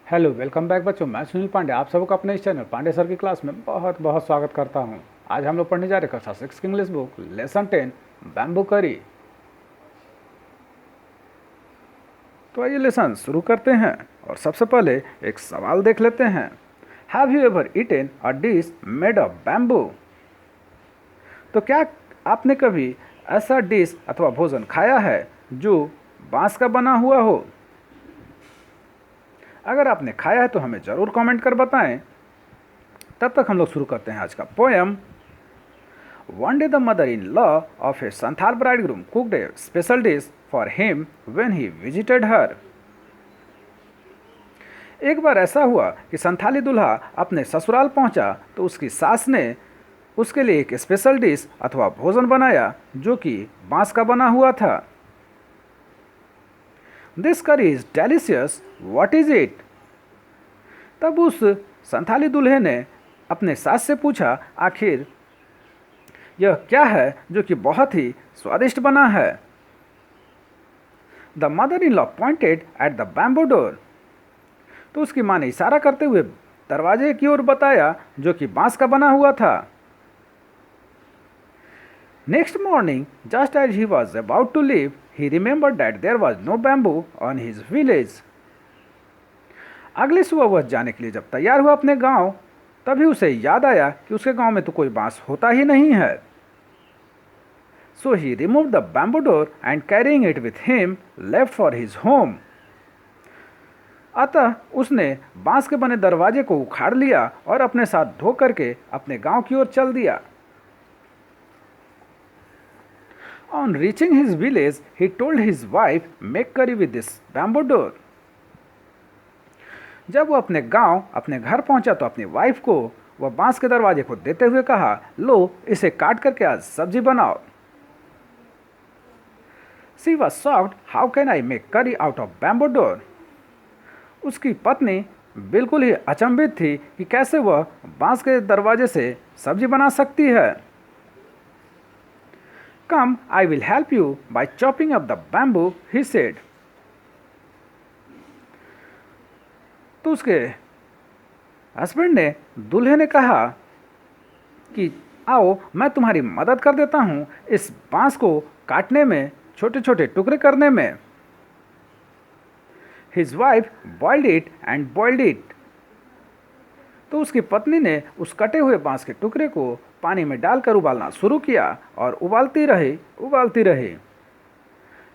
Hello, welcome back बच्चों। मैं सुनील पांडे आप सबको अपने इस चैनल पांडे सर की क्लास में बहुत बहुत स्वागत करता हूं। आज हम लोग पढ़ने जा रहे हैं कक्षा 6 की इंग्लिश बुक लेसन 10 बैम्बू करी। तो आइए लेसन शुरू करते हैं और सबसे पहले एक सवाल देख लेते हैं। Have you ever eaten a dish made of bamboo? तो क्या आपने कभी ऐसा डिश अथवा भोजन खाया है जो बांस का बना हुआ हो? अगर आपने खाया है तो हमें ज़रूर कमेंट कर बताएं। तब तक हम लोग शुरू करते हैं आज का poem. One day the mother-in-law of a Santhal bridegroom cooked a special dish for him when he visited her. एक बार ऐसा हुआ कि संथाली दूल्हा अपने ससुराल पहुंचा तो उसकी सास ने उसके लिए एक स्पेशल डिश अथवा भोजन बनाया जो कि बांस का बना हुआ था। This curry is delicious. What is it? तब उस संथाली दूल्हे ने अपने सास से पूछा, आखिर यह क्या है जो कि बहुत ही स्वादिष्ट बना है? The mother in law pointed at the bamboo door. तो उसकी माँ ने इशारा करते हुए दरवाजे की ओर बताया जो कि बांस का बना हुआ था। Next morning just as he was about to leave he remembered that there was no bamboo on his village. अगली सुबह वह जाने के लिए जब तैयार हुआ अपने गांव, तभी उसे याद आया कि उसके गांव में तो कोई बांस होता ही नहीं है। So he removed the bamboo door and carrying it with him left for his home. अतः उसने बांस के बने दरवाजे को उखाड़ लिया और अपने साथ धो करके अपने गांव की ओर चल दिया। On reaching his village, he told his wife, "Make curry with this bamboo door." जब वो अपने गांव अपने घर पहुंचा तो अपनी वाइफ को वह बांस के दरवाजे को देते हुए कहा, लो इसे काट करके आज सब्जी बनाओ। She was shocked. How can I make curry out of bamboo door? उसकी पत्नी बिल्कुल ही अचंभित थी कि कैसे वह बांस के दरवाजे से सब्जी बना सकती है। Come, I will help you by chopping up the bamboo, he said. तो उसके हस्बैंड ने दूल्हे ने कहा कि आओ मैं तुम्हारी मदद कर देता हूँ इस बांस को काटने में, छोटे छोटे टुकड़े करने में। His wife boiled it and boiled it. तो उसकी पत्नी ने उस कटे हुए बांस के टुकड़े को पानी में डालकर उबालना शुरू किया और उबालती रही।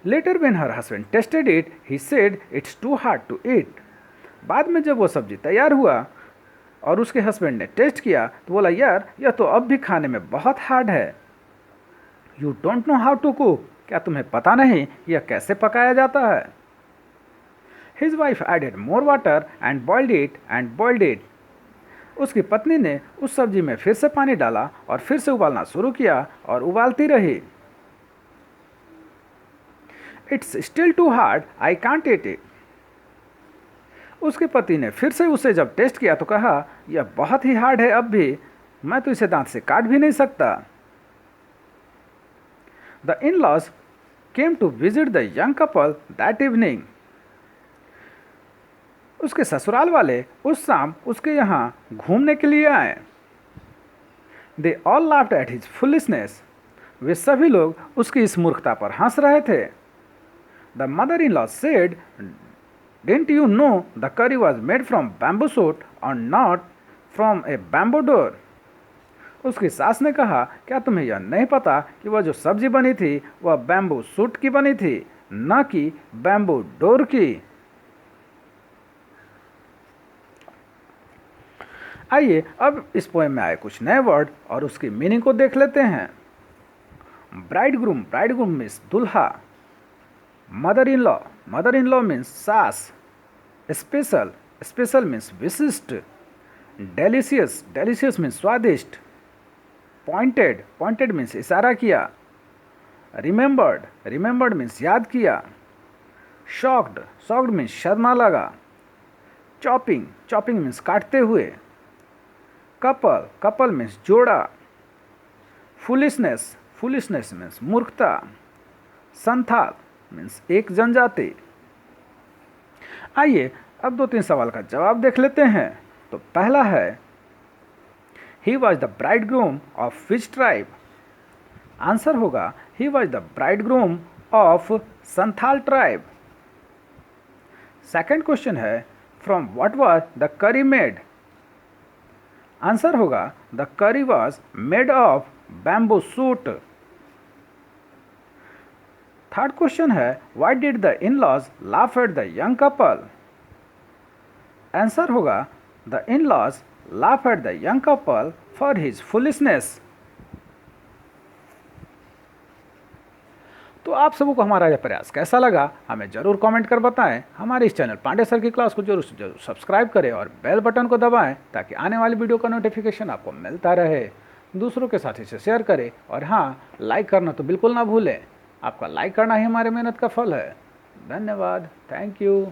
Later when her husband tasted it, he said it's too hard to eat. बाद में जब वो सब्जी तैयार हुआ और उसके हस्बैंड ने टेस्ट किया तो बोला, यार यह तो अब भी खाने में बहुत हार्ड है। You don't know how to cook. क्या तुम्हें पता नहीं यह कैसे पकाया जाता है? His wife added more water and boiled it. उसकी पत्नी ने उस सब्जी में फिर से पानी डाला और फिर से उबालना शुरू किया और उबालती रही। It's still too hard. I can't eat it. उसके पति ने फिर से उसे जब टेस्ट किया तो कहा, यह बहुत ही हार्ड है अब भी, मैं तो इसे दांत से काट भी नहीं सकता। The in-laws came to visit the young couple that evening. उसके ससुराल वाले उस शाम उसके यहाँ घूमने के लिए आए। They all laughed at his foolishness. वे सभी लोग उसकी इस मूर्खता पर हंस रहे थे। The mother-in-law said, "Didn't you know the curry was made from bamboo shoot and not from a bamboo door?" उसकी सास ने कहा, क्या तुम्हें यह नहीं पता कि वह जो सब्जी बनी थी वह बैम्बू सूट की बनी थी, न कि बैम्बू डोर की। आइए अब इस पोएम में आए कुछ नए वर्ड और उसकी मीनिंग को देख लेते हैं। ब्राइडग्रूम मीन्स दूल्हा। मदर इन लॉ मीन्स सास। स्पेशल मीन्स विशिष्ट। डेलिशियस मीन्स स्वादिष्ट। पॉइंटेड मीन्स इशारा किया। रिमेंबर्ड मीन्स याद किया। शॉक्ड मीन्स शर्मा लगा। चॉपिंग मीन्स काटते हुए। कपल मीन्स जोड़ा। फुलिशनेस मीन्स मूर्खता। संथाल मीन्स एक जनजाति। आइए अब 2-3 सवाल का जवाब देख लेते हैं। तो पहला है, he was the bride groom of which tribe? Answer होगा, he was the bride groom of Santhal tribe. Second question है, from what was the curry made? Answer होगा, the curry was made of bamboo shoot. Third question है, why did the in laws laugh at the young couple? Answer होगा, the in laws laugh at the young couple for his foolishness. तो आप सबको हमारा यह प्रयास कैसा लगा हमें ज़रूर कमेंट कर बताएं। हमारे इस चैनल पांडे सर की क्लास को जरूर से जरूर सब्सक्राइब करें और बेल बटन को दबाएं ताकि आने वाली वीडियो का नोटिफिकेशन आपको मिलता रहे। दूसरों के साथ इसे शेयर करें और हाँ, लाइक करना तो बिल्कुल ना भूलें। आपका लाइक करना ही हमारे मेहनत का फल है। धन्यवाद। Thank you.